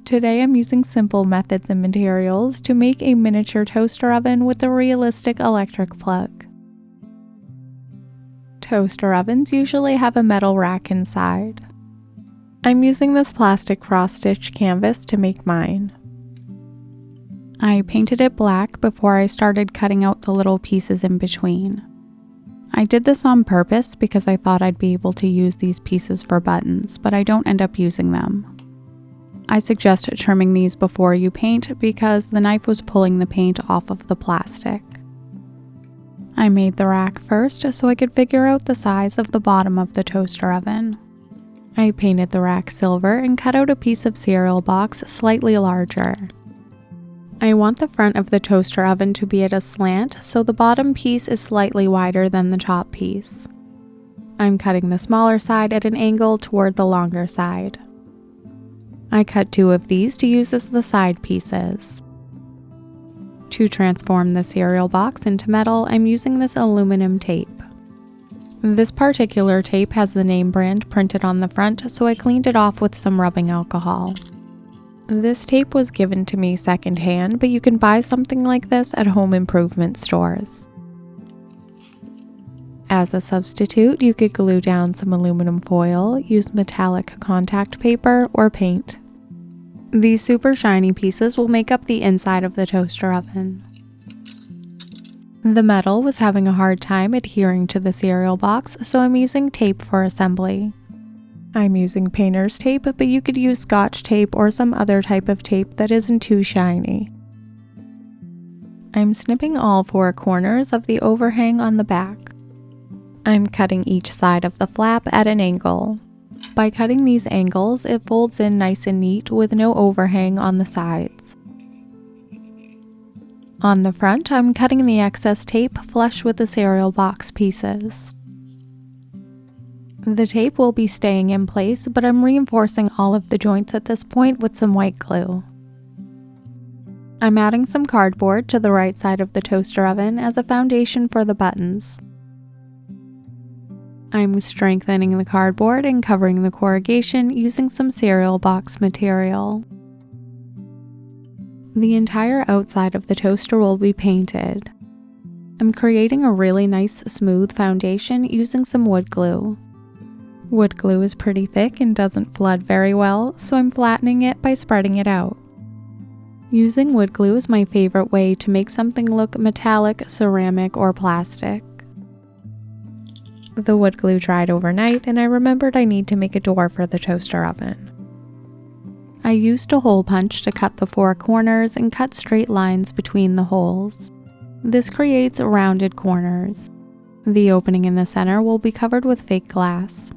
Today I'm using simple methods and materials to make a miniature toaster oven with a realistic electric plug. Toaster ovens usually have a metal rack inside. I'm using this plastic cross-stitch canvas to make mine. I painted it black before I started cutting out the little pieces in between. I did this on purpose because I thought I'd be able to use these pieces for buttons, but I don't end up using them. I suggest trimming these before you paint because the knife was pulling the paint off of the plastic. I made the rack first so I could figure out the size of the bottom of the toaster oven. I painted the rack silver and cut out a piece of cereal box slightly larger. I want the front of the toaster oven to be at a slant, so the bottom piece is slightly wider than the top piece. I'm cutting the smaller side at an angle toward the longer side. I cut 2 of these to use as the side pieces. To transform the cereal box into metal, I'm using this aluminum tape. This particular tape has the name brand printed on the front, so I cleaned it off with some rubbing alcohol. This tape was given to me secondhand, but you can buy something like this at home improvement stores. As a substitute, you could glue down some aluminum foil, use metallic contact paper, or paint. These super shiny pieces will make up the inside of the toaster oven. The metal was having a hard time adhering to the cereal box, so I'm using tape for assembly. I'm using painter's tape, but you could use Scotch tape or some other type of tape that isn't too shiny. I'm snipping all 4 corners of the overhang on the back. I'm cutting each side of the flap at an angle. By cutting these angles, it folds in nice and neat with no overhang on the sides. On the front, I'm cutting the excess tape flush with the cereal box pieces. The tape will be staying in place, but I'm reinforcing all of the joints at this point with some white glue. I'm adding some cardboard to the right side of the toaster oven as a foundation for the buttons. I'm strengthening the cardboard and covering the corrugation using some cereal box material. The entire outside of the toaster will be painted. I'm creating a really nice smooth foundation using some wood glue. Wood glue is pretty thick and doesn't flood very well, so I'm flattening it by spreading it out. Using wood glue is my favorite way to make something look metallic, ceramic, or plastic. The wood glue dried overnight, and I remembered I need to make a door for the toaster oven. I used a hole punch to cut the 4 corners and cut straight lines between the holes. This creates rounded corners. The opening in the center will be covered with fake glass.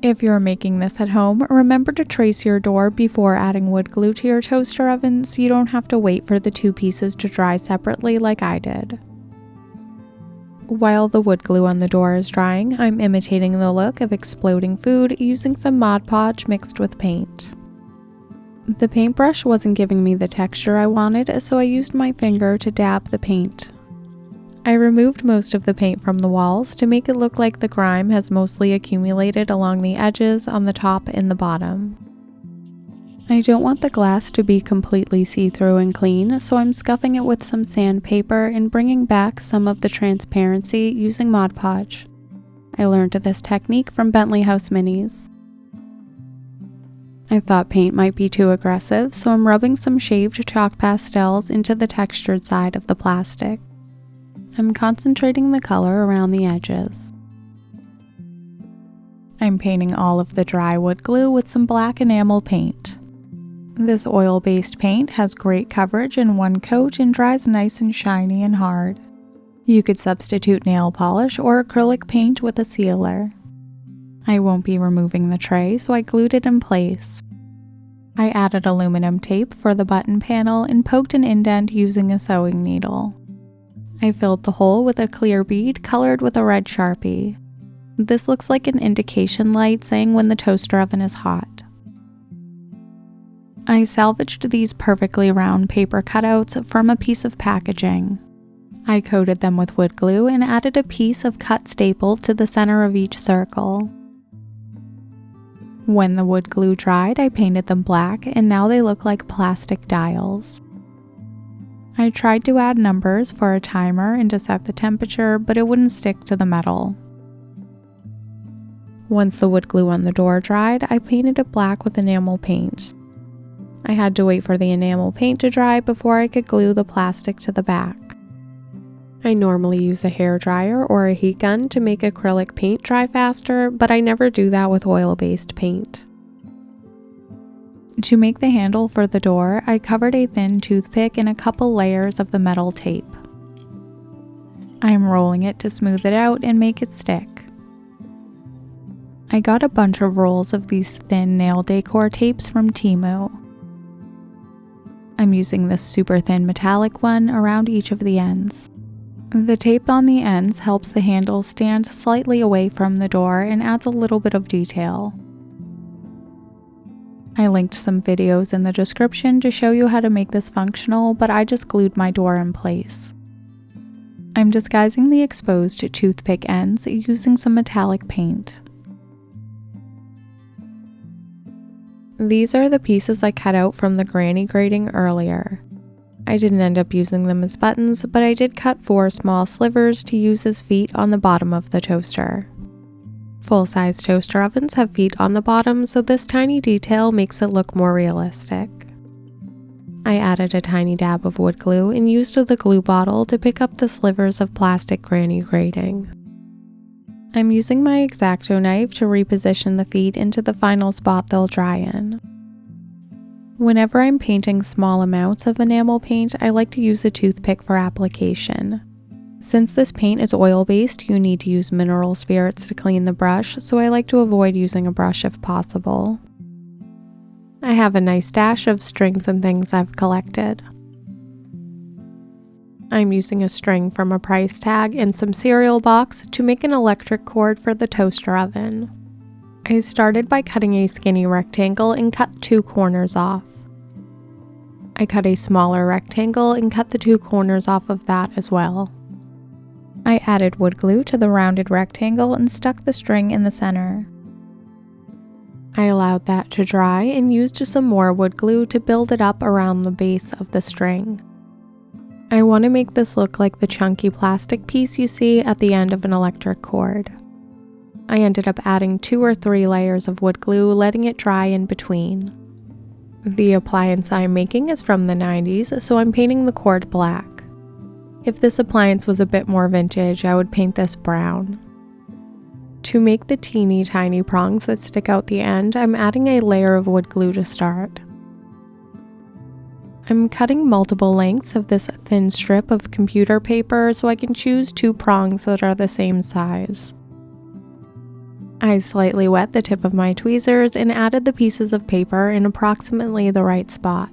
If you're making this at home, remember to trace your door before adding wood glue to your toaster oven so you don't have to wait for the 2 pieces to dry separately like I did. While the wood glue on the door is drying, I'm imitating the look of exploding food using some Mod Podge mixed with paint. The paintbrush wasn't giving me the texture I wanted, so I used my finger to dab the paint. I removed most of the paint from the walls to make it look like the grime has mostly accumulated along the edges, on the top, and the bottom. I don't want the glass to be completely see-through and clean, so I'm scuffing it with some sandpaper and bringing back some of the transparency using Mod Podge. I learned this technique from Bentley House Minis. I thought paint might be too aggressive, so I'm rubbing some shaved chalk pastels into the textured side of the plastic. I'm concentrating the color around the edges. I'm painting all of the dry wood glue with some black enamel paint. This oil-based paint has great coverage in one coat and dries nice and shiny and hard. You could substitute nail polish or acrylic paint with a sealer. I won't be removing the tray, so I glued it in place. I added aluminum tape for the button panel and poked an indent using a sewing needle. I filled the hole with a clear bead colored with a red Sharpie. This looks like an indication light saying when the toaster oven is hot. I salvaged these perfectly round paper cutouts from a piece of packaging. I coated them with wood glue and added a piece of cut staple to the center of each circle. When the wood glue dried, I painted them black, and now they look like plastic dials. I tried to add numbers for a timer and to set the temperature, but it wouldn't stick to the metal. Once the wood glue on the door dried, I painted it black with enamel paint. I had to wait for the enamel paint to dry before I could glue the plastic to the back. I normally use a hairdryer or a heat gun to make acrylic paint dry faster, but I never do that with oil-based paint. To make the handle for the door, I covered a thin toothpick in a couple layers of the metal tape. I'm rolling it to smooth it out and make it stick. I got a bunch of rolls of these thin nail decor tapes from Temu. I'm using this super thin metallic one around each of the ends. The tape on the ends helps the handle stand slightly away from the door and adds a little bit of detail. I linked some videos in the description to show you how to make this functional, but I just glued my door in place. I'm disguising the exposed toothpick ends using some metallic paint. These are the pieces I cut out from the granny grating earlier. I didn't end up using them as buttons, but I did cut 4 small slivers to use as feet on the bottom of the toaster. Full-size toaster ovens have feet on the bottom, so this tiny detail makes it look more realistic. I added a tiny dab of wood glue and used the glue bottle to pick up the slivers of plastic granny grating. I'm using my X-Acto knife to reposition the feet into the final spot they'll dry in. Whenever I'm painting small amounts of enamel paint, I like to use a toothpick for application. Since this paint is oil-based, you need to use mineral spirits to clean the brush, so I like to avoid using a brush if possible. I have a nice stash of strings and things I've collected. I'm using a string from a price tag and some cereal box to make an electric cord for the toaster oven. I started by cutting a skinny rectangle and cut 2 corners off. I cut a smaller rectangle and cut the 2 corners off of that as well. I added wood glue to the rounded rectangle and stuck the string in the center. I allowed that to dry and used some more wood glue to build it up around the base of the string. I want to make this look like the chunky plastic piece you see at the end of an electric cord. I ended up adding 2 or 3 layers of wood glue, letting it dry in between. The appliance I'm making is from the 90s, so I'm painting the cord black. If this appliance was a bit more vintage, I would paint this brown. To make the teeny tiny prongs that stick out the end, I'm adding a layer of wood glue to start. I'm cutting multiple lengths of this thin strip of computer paper so I can choose 2 prongs that are the same size. I slightly wet the tip of my tweezers and added the pieces of paper in approximately the right spot.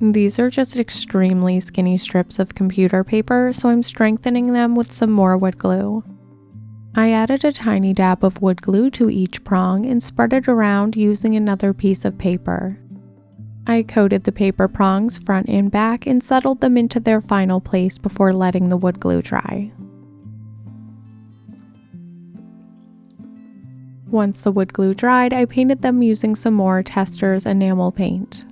These are just extremely skinny strips of computer paper, so I'm strengthening them with some more wood glue. I added a tiny dab of wood glue to each prong and spread it around using another piece of paper. I coated the paper prongs front and back and settled them into their final place before letting the wood glue dry. Once the wood glue dried, I painted them using some more Tester's enamel paint.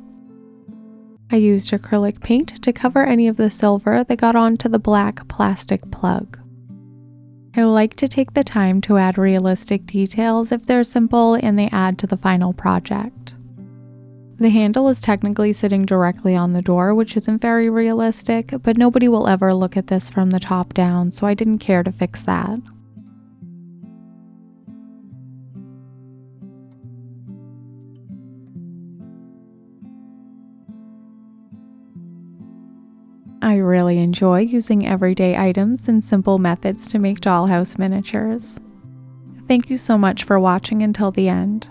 I used acrylic paint to cover any of the silver that got onto the black plastic plug. I like to take the time to add realistic details if they're simple and they add to the final project. The handle is technically sitting directly on the door, which isn't very realistic, but nobody will ever look at this from the top down, so I didn't care to fix that. I really enjoy using everyday items and simple methods to make dollhouse miniatures. Thank you so much for watching until the end.